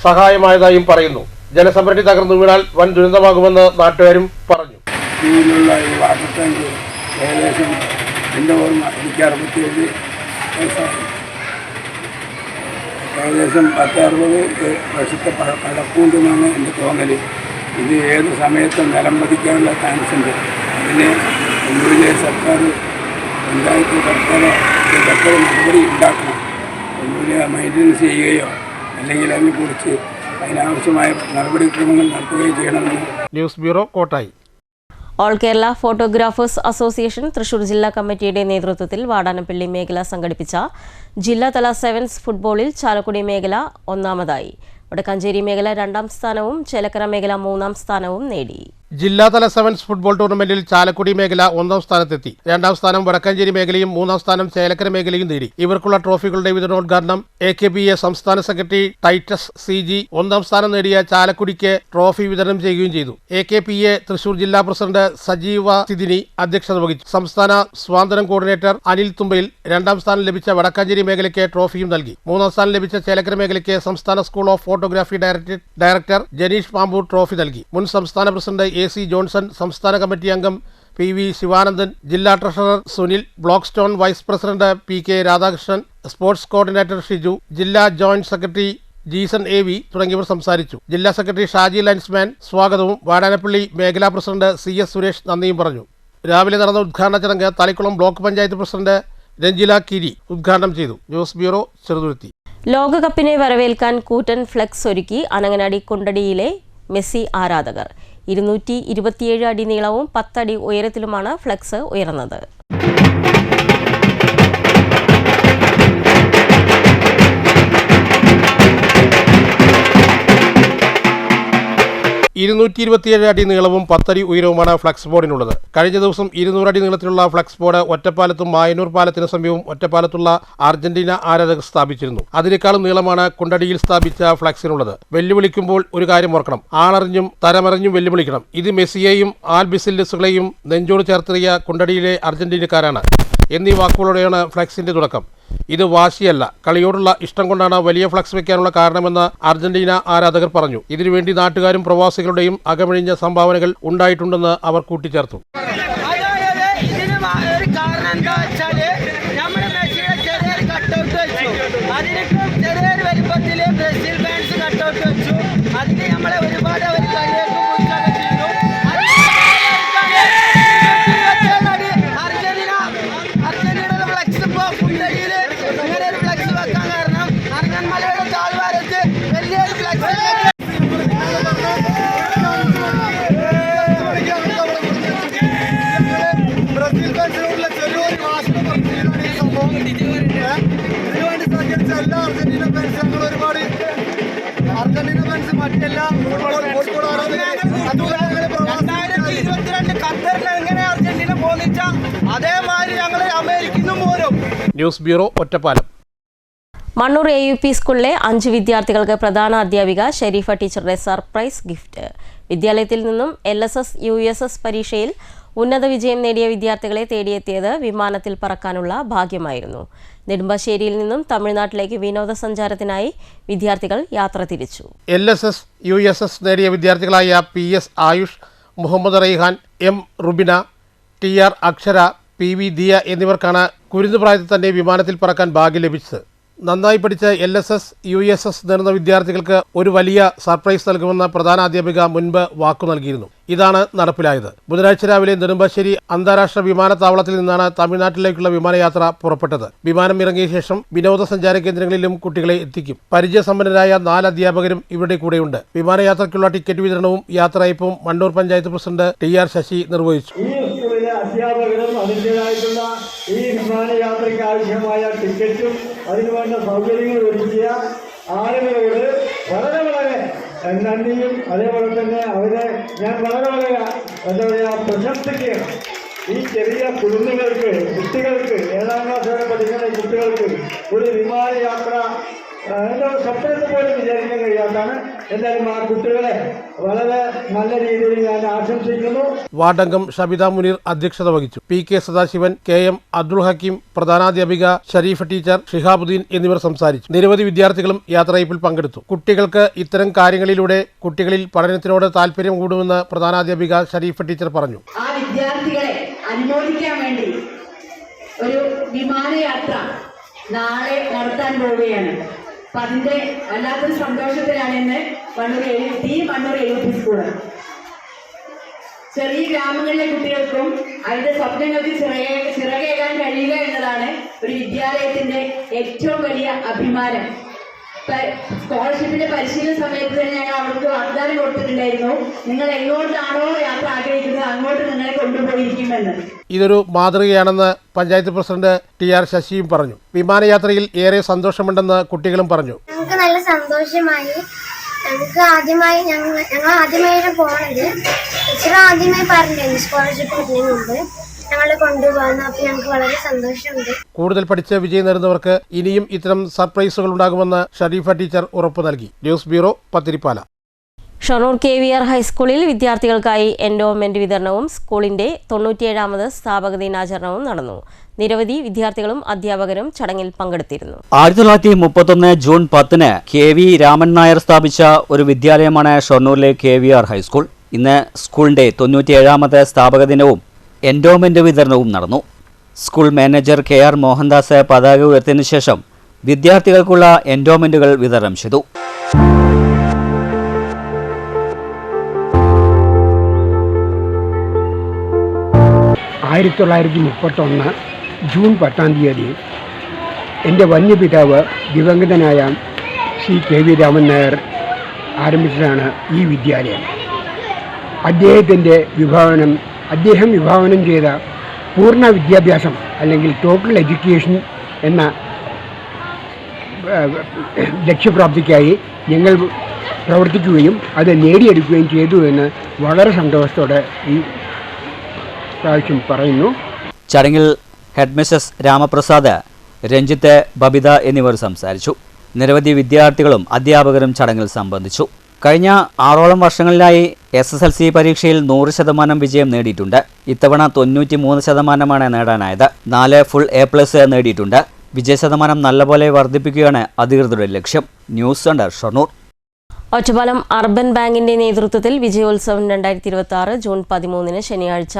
സഹായമായതായും പറയുന്നു. ജലസംഭരണി തകർന്നു വീണാൽ വൻ ദുരന്തമാകുമെന്ന് നാട്ടുകാരും പറഞ്ഞു. ഇതിലുള്ള ഈ വാട്ടർ ടാങ്ക് ഏകദേശം എൻ്റെ ഓർമ്മ എനിക്ക് 67 വയസ്സായി. ഏകദേശം 10-60 വർഷത്തെ പഴക്കമുണ്ടെന്നാണ് എൻ്റെ തോന്നൽ. ഇത് ഏത് സമയത്തും നിലം പതിക്കാനുള്ള ചാൻസ് ഉണ്ട്. അതിന് ഒന്നുമില്ലേ സർക്കാർ പഞ്ചായത്ത് സർക്കാർ നടപടി ഉണ്ടാക്കണം. ഒന്നുമില്ല മെയിൻ്റനൻസ് ചെയ്യുകയോ അല്ലെങ്കിൽ അതിനെക്കുറിച്ച് അതിനാവശ്യമായ നടപടിക്രമങ്ങൾ നടത്തുകയും ചെയ്യണമെന്ന്. News bureau, Kottayi. All Kerala photographers association Thrissur ജില്ലാ കമ്മിറ്റിയുടെ നേതൃത്വത്തിൽ വാടാനപ്പള്ളി മേഖല സംഘടിപ്പിച്ച ജില്ലാതല സെവൻസ് ഫുട്ബോളിൽ ചാലക്കുടി മേഖല ഒന്നാമതായി. വടക്കാഞ്ചേരി മേഖല 2ാം സ്ഥാനവും ചേലക്കര മേഖല 3ാം സ്ഥാനവും നേടി. ജില്ലാതല സെവൻസ് ഫുട്ബോൾ ടൂർണമെന്റിൽ ചാലക്കുടി മേഖല 1ാം സ്ഥാനത്തെത്തി. 2ാം സ്ഥാനം വടക്കാഞ്ചേരി മേഖലയും 3ാം സ്ഥാനം ചേലക്കര മേഖലയും നേടി. ഇവർക്കുള്ള ട്രോഫികളുടെ വിതരണോദ്ഘാടനം AKPA സംസ്ഥാന സെക്രട്ടറി ടൈറ്റസ് CG 1ാം സ്ഥാനം നേടിയ ചാലക്കുടിക്ക് ട്രോഫി വിതരണം ചെയ്യുകയും ചെയ്തു. AKPA തൃശൂർ ജില്ലാ പ്രസിഡന്റ് സജീവ സിദിനി അധ്യക്ഷത വഹിച്ചു. സംസ്ഥാന സ്വാതന്ത്ര്യം കോർഡിനേറ്റർ അനിൽ തുമ്പയിൽ 2ാം സ്ഥാനം ലഭിച്ച വടക്കാഞ്ചേരി മേഖലയ്ക്ക് ട്രോഫിയും നൽകി. 3ാം സ്ഥാനം ലഭിച്ച ചേലക്കര മേഖലയ്ക്ക് സംസ്ഥാന school of photography director Janeesh Pamboor trophy നൽകി. മുൻ സംസ്ഥാന പ്രസിഡന്റ് AC ജോൺസൺ, സംസ്ഥാന കമ്മിറ്റി അംഗം PV ശിവാനന്ദൻ, ജില്ലാ treasurer Sunil, block stone vice president PK Radhakrishnan, sports coordinator Shiju, ജില്ലാ ജോയിന്റ് സെക്രട്ടറി ജീസൺ AV തുടങ്ങിയവർ സംസാരിച്ചു. ജില്ലാ സെക്രട്ടറി ഷാജി ലൈൻസ്മാൻ സ്വാഗതവും വാടാനപ്പള്ളി മേഖലാ പ്രസിഡന്റ് CS സുരേഷ് നന്ദിയും പറഞ്ഞു. രാവിലെ നടന്ന ഉദ്ഘാടന ചടങ്ങ് തളിക്കുളം ബ്ലോക്ക് പഞ്ചായത്ത് പ്രസിഡന്റ് രഞ്ജില കിരി ഉദ്ഘാടനം ചെയ്തു. News bureau, Cheruthuruthy. ലോകകപ്പിനെ വരവേൽക്കാൻ കൂറ്റൻ ഫ്ലെക്സ് ഒരുക്കി അനങ്ങനാടി കുണ്ടടിയിലെ മെസ്സി ആരാധകർ. 227 അടി നീളവും 10 അടി ഉയരത്തിലുമാണ് ഫ്ലെക്സ് ഉയർന്നത്. അടി നീളവും 10 അടി ഉയരവുമാണ് ഫ്ലക്സ് ബോർഡിനുള്ളത്. കഴിഞ്ഞ ദിവസം 200 അടി നീളത്തിലുള്ള ഫ്ലക്സ് ബോർഡ് ഒറ്റപ്പാലത്തും മായന്നൂർ പാലത്തിന് സമീപം ഒറ്റപ്പാലത്തുള്ള അർജന്റീന ആരാധകർ സ്ഥാപിച്ചിരുന്നു. അതിനേക്കാളും നീളമാണ് കുണ്ടടിയിൽ സ്ഥാപിച്ച ഫ്ലക്സിനുള്ളത്. വെല്ലുവിളിക്കുമ്പോൾ ഒരു കാര്യം ഓർക്കണം, ആളറിഞ്ഞും തരമറിഞ്ഞും വെല്ലുവിളിക്കണം. ഇത് മെസ്സിയെയും ആൽബിസില്ലസുകളെയും നെഞ്ചോട് ചേർത്തിയ കുണ്ടടിയിലെ അർജന്റീനക്കാരാണ് എന്നീ വാക്കുകളോടെയാണ് ഫ്ലക്സിന്റെ തുടക്കം. ഇത് വാശിയല്ല, കളിയോടുള്ള ഇഷ്ടം കൊണ്ടാണ് വലിയ ഫ്ലക്സ് വെക്കാനുള്ള കാരണമെന്ന് അർജന്റീന ആരാധകർ പറഞ്ഞു. ഇതിനുവേണ്ടി നാട്ടുകാരും പ്രവാസികളുടെയും അകമഴിഞ്ഞ സംഭാവനകൾ ഉണ്ടായിട്ടുണ്ടെന്ന് അവർ കൂട്ടിച്ചേർത്തു. News bureau, Ottapalam. Mannur AUP സ്കൂളിലെ 5 വിദ്യാർത്ഥികൾക്ക് പ്രധാന അധ്യാപിക ഷെരീഫ ടീച്ചറുടെ സർപ്രൈസ് ഗിഫ്റ്റ്. വിദ്യാലയത്തിൽ നിന്നും LSS USS പരീക്ഷയിൽ ഉന്നത വിജയം നേടിയ വിദ്യാർത്ഥികളെ തേടിയെത്തിയത് വിമാനത്തിൽ പറക്കാനുള്ള ഭാഗ്യമായിരുന്നു. നെടുമ്പാശ്ശേരിയിൽ നിന്നും തമിഴ്നാട്ടിലേക്ക് വിനോദസഞ്ചാരത്തിനായി വിദ്യാർത്ഥികൾ യാത്ര തിരിച്ചു. LSS USS നേടിയ വിദ്യാർത്ഥികളായ PS Ayush, Muhammad Raihan, M Rubina, TR അക്ഷര, PV ദിയ എന്നിവർക്കാണ് കുരുന്നുപ്രായത്തിൽ തന്നെ വിമാനത്തിൽ പറക്കാൻ ഭാഗ്യം ലഭിച്ചത്. നന്നായി പഠിച്ച LSS, USS നേടുന്ന വിദ്യാർത്ഥികൾക്ക് ഒരു വലിയ സർപ്രൈസ് നൽകുമെന്ന് പ്രധാനാധ്യാപിക മുൻപ് വാക്കു നൽകിയിരുന്നു. ഇതാണ് നടപ്പിലായത്. ബുധനാഴ്ച രാവിലെ നെടുമ്പാശ്ശേരി അന്താരാഷ്ട്ര വിമാനത്താവളത്തിൽ നിന്നാണ് തമിഴ്നാട്ടിലേക്കുള്ള വിമാനയാത്ര പുറപ്പെട്ടത്. വിമാനം ഇറങ്ങിയ ശേഷം വിനോദസഞ്ചാര കേന്ദ്രങ്ങളിലും കുട്ടികളെ എത്തിക്കും. പരിചയസമ്പന്നരായ 4 അധ്യാപകരും ഇവരുടെ കൂടെയുണ്ട്. വിമാനയാത്രയ്ക്കുള്ള ടിക്കറ്റ് വിതരണവും യാത്രയയപ്പും മണ്ണൂർ പഞ്ചായത്ത് പ്രസിഡന്റ് TR ശശി നിർവഹിച്ചു. അധ്യാപകരും അതിൻ്റെതായിട്ടുള്ള ഈ വിമാനയാത്രയ്ക്ക് ആവശ്യമായ ടിക്കറ്റും അതിനുവേണ്ട സൗകര്യങ്ങൾ ഒരുക്കിയ ആളുകളോട് വളരെ നന്ദിയും അതേപോലെ തന്നെ അവരെ ഞാൻ വളരെ എന്താ പറയുക പ്രശംസിക്കുകയാണ്. ഈ ചെറിയ കുടുംബങ്ങൾക്ക്, കുട്ടികൾക്ക്, 7ാം ക്ലാസ് വരെ പഠിക്കുന്ന കുട്ടികൾക്ക് ഒരു വിമാനയാത്ര സ്വപ്നത്തിൽ പോലും വിചാരിക്കാൻ കഴിയാത്താണ്. എന്തായാലും ആ കുട്ടികളെ വളരെ നല്ല രീതിയിൽ ഞാൻ ആശംസിക്കുന്നു. വാർഡംഗം ഷബിത മുനീർ അധ്യക്ഷത വഹിച്ചു. PK സദാശിവൻ, KM അബ്ദുൾ ഹക്കീം, പ്രധാനാധ്യാപിക ഷരീഫ ടീച്ചർ, ഷിഹാബുദ്ദീൻ എന്നിവർ സംസാരിച്ചു. നിരവധി വിദ്യാർത്ഥികളും യാത്രയയപ്പിൽ പങ്കെടുത്തു. കുട്ടികൾക്ക് ഇത്തരം കാര്യങ്ങളിലൂടെ കുട്ടികളിൽ പഠനത്തിനോട് താല്പര്യം കൂടുമെന്ന് പ്രധാനാധ്യാപിക ഷരീഫ ടീച്ചർ പറഞ്ഞു. ആ വിദ്യാർത്ഥികളെ അനുമോദിക്കാൻ വേണ്ടി ഒരു വിമാനയാത്ര നാളെ നടത്താൻ പോവുകയാണ്. അപ്പൊ അതിന്റെ വല്ലാത്തൊരു സന്തോഷത്തിലാണ് ഇന്ന് മണ്ണൂർ LP സ്കൂള്. ചെറിയ ഗ്രാമങ്ങളിലെ കുട്ടികൾക്കും അതിന്റെ സ്വപ്നങ്ങൾക്ക് ചിറകേകാൻ കഴിയുക എന്നതാണ് ഒരു വിദ്യാലയത്തിന്റെ ഏറ്റവും വലിയ അഭിമാനം. സ്കോളർഷിപ്പിന്റെ പരിശീലന സമയത്ത് തന്നെ ഞങ്ങൾ അവർക്ക് വാഗ്ദാനം കൊടുത്തിട്ടുണ്ടായിരുന്നു, നിങ്ങൾ എങ്ങോട്ടാണോ യാത്ര ആഗ്രഹിക്കുന്നത് അങ്ങോട്ട് നിങ്ങളെ കൊണ്ടുപോയിരിക്കുമെന്ന്. ഇതൊരു മാതൃകയാണെന്ന് പഞ്ചായത്ത് പ്രസിഡന്റ് TR ശശിയും പറഞ്ഞു. വിമാനയാത്രയിൽ ഏറെ സന്തോഷമുണ്ടെന്ന് കുട്ടികളും പറഞ്ഞു. ഞങ്ങൾക്ക് നല്ല സന്തോഷമായി. ഞങ്ങൾ ആദ്യമായിട്ട് പോണത് ടീച്ചർ ആദ്യമായി പറഞ്ഞിരുന്നു സ്കോളർഷിപ്പ് കിട്ടുന്നതിന് മുമ്പ് ഞങ്ങളെ കൊണ്ടുപോകുന്നു. അപ്പൊ ഞങ്ങൾക്ക് വളരെ സന്തോഷമുണ്ട്. കൂടുതൽ പഠിച്ച് വിജയം നേടുന്നവർക്ക് ഇനിയും ഇത്തരം സർപ്രൈസുകൾ ഉണ്ടാകുമെന്ന് ഷരീഫ ടീച്ചർ ഉറപ്പു നൽകി. News bureau, Pathirippala. Shoranur KVR ഹൈസ്കൂളിൽ വിദ്യാർത്ഥികൾക്കായി എൻഡോമെന്റ് വിതരണവും സ്കൂളിന്റെ 97ാമത് സ്ഥാപക ദിനാചരണവും നടന്നു. നിരവധി വിദ്യാർത്ഥികളും അധ്യാപകരും ചടങ്ങിൽ പങ്കെടുത്തിരുന്നു. 1931 ജൂൺ 10 KV രാമൻ നായർ സ്ഥാപിച്ച ഒരു വിദ്യാലയമാണ് ഷൊർണൂരിലെ KVR ഹൈസ്കൂൾ. ഇന്ന് സ്കൂളിന്റെ 97ാമത് സ്ഥാപക ദിനവും എൻഡോമെന്റ് വിതരണവും നടന്നു. സ്കൂൾ മാനേജർ KR മോഹൻദാസ് പതാക ഉയർത്തിയതിനു ശേഷം വിദ്യാർത്ഥികൾക്കുള്ള എൻഡോമെന്റുകൾ വിതരണം ചെയ്തു. ജൂൺ 10 എൻ്റെ വന്യപിതാവ് ദിവംഗതനായ ശ്രീ KV രാമൻ നായർ ആരംഭിച്ചതാണ് ഈ വിദ്യാലയം. അദ്ദേഹം വിഭാവനം ചെയ്ത പൂർണ്ണ വിദ്യാഭ്യാസം അല്ലെങ്കിൽ ടോട്ടൽ എഡ്യൂക്കേഷൻ എന്ന ലക്ഷ്യപ്രാപ്തിക്കായി ഞങ്ങൾ പ്രവർത്തിക്കുകയും അത് നേടിയെടുക്കുകയും ചെയ്തു എന്ന് വളരെ സന്തോഷത്തോടെ ഈ പ്രാവശ്യം പറയുന്നു. ചടങ്ങിൽ ഹെഡ് മിസ്സസ് രാമപ്രസാദ്, രഞ്ജിത്ത്, ബബിത എന്നിവർ സംസാരിച്ചു. നിരവധി വിദ്യാർത്ഥികളും അധ്യാപകരും ചടങ്ങിൽ സംബന്ധിച്ചു. കഴിഞ്ഞ 6ഓളം വർഷങ്ങളിലായി SSLC പരീക്ഷയിൽ 100% വിജയം നേടിയിട്ടുണ്ട്. ഇത്തവണ 93% നേടാനായത്. 4 ഫുൾ A+ നേടിയിട്ടുണ്ട്. വിജയശതമാനം നല്ലപോലെ വർദ്ധിപ്പിക്കുകയാണ് അധികൃതരുടെ ലക്ഷ്യം. News centre, Shoranur. Ottapalam urban ബാങ്കിന്റെ നേതൃത്വത്തിൽ വിജയോത്സവം 2026 ജൂൺ 13 ശനിയാഴ്ച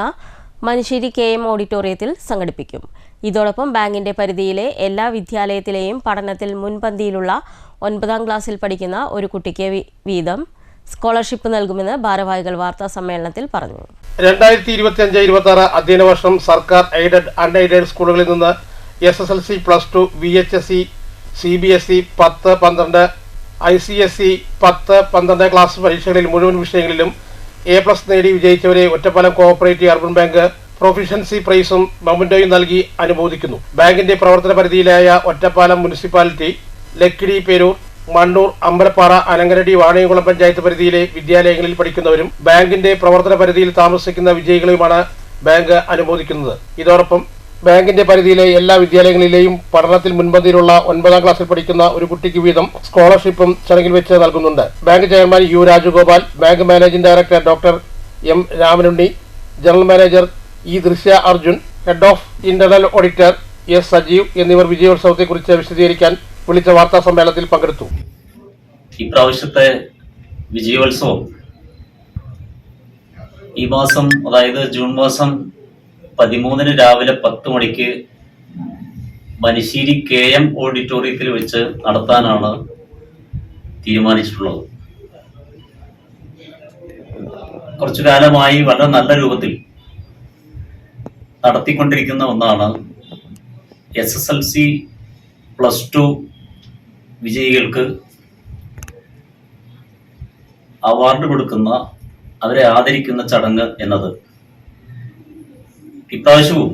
മനുശ്ശേരി KM ഓഡിറ്റോറിയത്തിൽ സംഘടിപ്പിക്കും. ഇതോടൊപ്പം ബാങ്കിന്റെ പരിധിയിലെ എല്ലാ വിദ്യാലയത്തിലെയും പഠനത്തിൽ മുൻപന്തിയിലുള്ള 9ാം ക്ലാസ്സിൽ പഠിക്കുന്ന ഒരു കുട്ടിക്ക് വീതം സ്കോളർഷിപ്പ് നൽകുമെന്ന് ഭാരവാഹികൾ വാർത്താ സമ്മേളനത്തിൽ പറഞ്ഞു. 2025-26 അധ്യയന വർഷം സർക്കാർ എയ്ഡഡ്, അൺഎയ്ഡഡ് സ്കൂളുകളിൽ നിന്ന് SSLC, +2, VHSE, CBSE 10-12, ICSE 10-12 class പരീക്ഷകളിൽ മുഴുവൻ വിഷയങ്ങളിലും A+ നേടി വിജയിച്ചവരെ Ottapalam cooperative urban bank proficiency പ്രൈസും മൊമെന്റോയും നൽകി അനുമോദിക്കുന്നു. ബാങ്കിന്റെ പ്രവർത്തന പരിധിയിലായ ഒറ്റപ്പാലം മുനിസിപ്പാലിറ്റി, ലക്കിടി, പേരൂർ, മണ്ണൂർ, അമ്പലപ്പാറ, അനങ്ങരടി, വാണിയംകുളം പഞ്ചായത്ത് പരിധിയിലെ വിദ്യാലയങ്ങളിൽ പഠിക്കുന്നവരും ബാങ്കിന്റെ പ്രവർത്തന പരിധിയിൽ താമസിക്കുന്ന വിജയികളെയുമാണ് ബാങ്ക് അനുമോദിക്കുന്നത്. ഇതോടൊപ്പം ബാങ്കിന്റെ പരിധിയിലെ എല്ലാ വിദ്യാലയങ്ങളിലെയും പഠനത്തിൽ മുൻപന്തിയിലുള്ള 9ാം ക്ലാസ്സിൽ പഠിക്കുന്ന ഒരു കുട്ടിക്ക് വീതം സ്കോളർഷിപ്പും ചടങ്ങിൽ വെച്ച് നൽകുന്നുണ്ട്. Bank chairman U Rajagopal, bank managing director doctor M Ramanunni, general manager E ദൃശ്യ Arjun, head of internal auditor S Sajeev എന്നിവർ വിജയോത്സവത്തെക്കുറിച്ച് വിശദീകരിക്കാൻ വിളിച്ച വാർത്താ സമ്മേളനത്തിൽ പങ്കെടുത്തു. ഇപ്രാവശ്യത്തെ വിജയോത്സവം ഈ മാസം, അതായത് ജൂൺ മാസം 13 രാവിലെ 10 മണിക്ക് മനിശ്ശേരി KM ഓഡിറ്റോറിയത്തിൽ വെച്ച് നടത്താനാണ് തീരുമാനിച്ചിട്ടുള്ളത്. കുറച്ചു കാലമായി വളരെ നല്ല രൂപത്തിൽ നടത്തിക്കൊണ്ടിരിക്കുന്ന ഒന്നാണ് SSLC +2 വിജയികൾക്ക് അവാർഡ് കൊടുക്കുന്ന, അവരെ ആദരിക്കുന്ന ചടങ്ങ് എന്നത്. ഇപ്രാവശ്യവും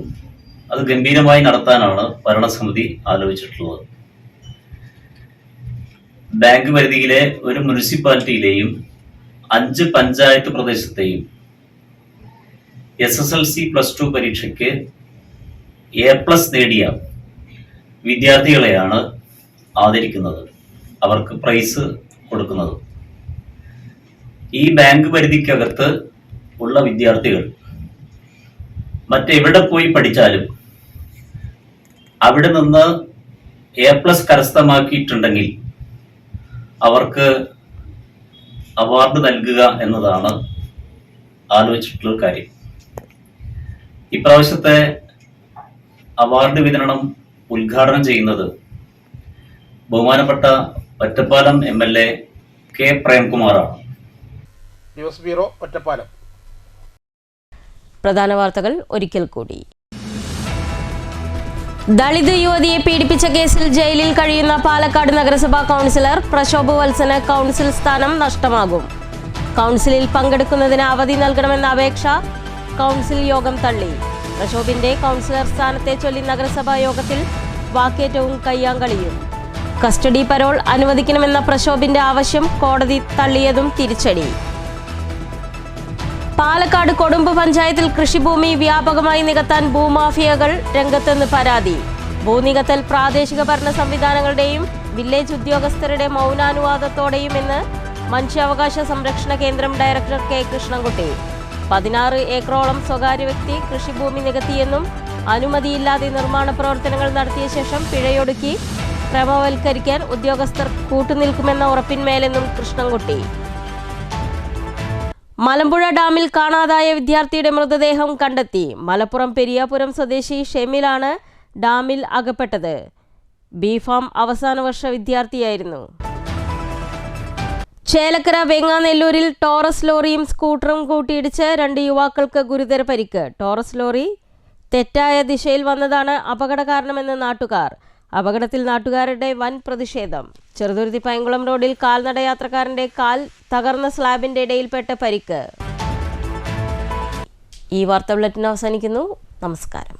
അത് ഗംഭീരമായി നടത്താനാണ് ഭരണസമിതി ആലോചിച്ചിട്ടുള്ളത്. ബാങ്ക് പരിധിയിലെ ഒരു മുനിസിപ്പാലിറ്റിയിലെയും 5 പഞ്ചായത്ത് പ്രദേശത്തെയും SSLC +2 പരീക്ഷയ്ക്ക് A+ നേടിയ വിദ്യാർത്ഥികളെയാണ് ആദരിക്കുന്നത്, അവർക്ക് പ്രൈസ് കൊടുക്കുന്നത്. ഈ ബാങ്ക് പരിധിക്കകത്ത് ഉള്ള വിദ്യാർത്ഥികൾ മറ്റെവിടെ പോയി പഠിച്ചാലും അവിടെ നിന്ന് A+ കരസ്ഥമാക്കിയിട്ടുണ്ടെങ്കിൽ അവർക്ക് അവാർഡ് നൽകുക എന്നതാണ് ആലോചിച്ചിട്ടുള്ള കാര്യം. ഇപ്രാവശ്യത്തെ അവാർഡ് വിതരണം ഉദ്ഘാടനം ചെയ്യുന്നത് ബഹുമാനപ്പെട്ട ഒറ്റപ്പാലം MLA K. പ്രേംകുമാറാണ്. News bureau, Ottapalam. പ്രധാന വാർത്തകൾ ഒരിക്കൽ കൂടി. ദളിത് യുവതിയെ പീഡിപ്പിച്ച കേസിൽ ജയിലിൽ കഴിയുന്ന പാലക്കാട് നഗരസഭാ കൗൺസിലർ പ്രശോഭ് വത്സന് കൗൺസിൽ സ്ഥാനം നഷ്ടമാകും. കൗൺസിലിൽ പങ്കെടുക്കുന്നതിന് അവധി നൽകണമെന്ന അപേക്ഷ കൗൺസിൽ യോഗം തള്ളി. പ്രശോഭിന്റെ കൗൺസിലർ സ്ഥാനത്തെ ചൊല്ലി നഗരസഭാ യോഗത്തിൽ വാക്കേറ്റവും കയ്യാങ്കളിയും. കസ്റ്റഡി പരോൾ അനുവദിക്കണമെന്ന പ്രശോഭിന്റെ ആവശ്യം കോടതി തള്ളിയതും തിരിച്ചടി. പാലക്കാട് കൊടുമ്പ് പഞ്ചായത്തിൽ കൃഷിഭൂമി വ്യാപകമായി നികത്താൻ ഭൂമാഫിയകൾ രംഗത്തെന്ന് പരാതി. ഭൂനികത്തൽ പ്രാദേശിക ഭരണ സംവിധാനങ്ങളുടെയും വില്ലേജ് ഉദ്യോഗസ്ഥരുടെ മൗനാനുവാദത്തോടെയും എന്ന് മനുഷ്യാവകാശ സംരക്ഷണ കേന്ദ്രം ഡയറക്ടർ K. കൃഷ്ണൻകുട്ടി. 16 ഏക്കറോളം സ്വകാര്യ വ്യക്തി കൃഷിഭൂമി നികത്തിയെന്നും അനുമതിയില്ലാതെ നിർമ്മാണ പ്രവർത്തനങ്ങൾ നടത്തിയ ശേഷം പിഴയൊടുക്കി ക്രമവൽക്കരിക്കാൻ ഉദ്യോഗസ്ഥർ കൂട്ടുനിൽക്കുമെന്ന ഉറപ്പിന്മേലെന്നും കൃഷ്ണൻകുട്ടി. മലമ്പുഴ ഡാമിൽ കാണാതായ വിദ്യാർത്ഥിയുടെ മൃതദേഹം കണ്ടെത്തി. മലപ്പുറം പെരിയാപുരം സ്വദേശി ഷെമിലാണ് ഡാമിൽ അകപ്പെട്ടത്. B.Pharm അവസാന വർഷ വിദ്യാർത്ഥിയായിരുന്നു. ചേലക്കര വെങ്ങാനെല്ലൂരിൽ ടോറസ് ലോറിയും സ്കൂട്ടറും കൂട്ടിയിടിച്ച് 2 യുവാക്കൾക്ക് ഗുരുതര പരിക്ക്. ടോറസ് ലോറി തെറ്റായ ദിശയിൽ വന്നതാണ് അപകട കാരണമെന്ന് നാട്ടുകാർ. അപകടത്തിൽ നാട്ടുകാരുടെ വൻ പ്രതിഷേധം. ചെറുതുരുത്തി പൈങ്കുളം റോഡിൽ കാൽനടയാത്രക്കാരന്റെ കാൽ തകർന്ന സ്ലാബിന്റെ ഇടയിൽപ്പെട്ട് പരിക്ക്. ഈ വാർത്താ ബുള്ളറ്റിൻ അവസാനിക്കുന്നു. നമസ്കാരം.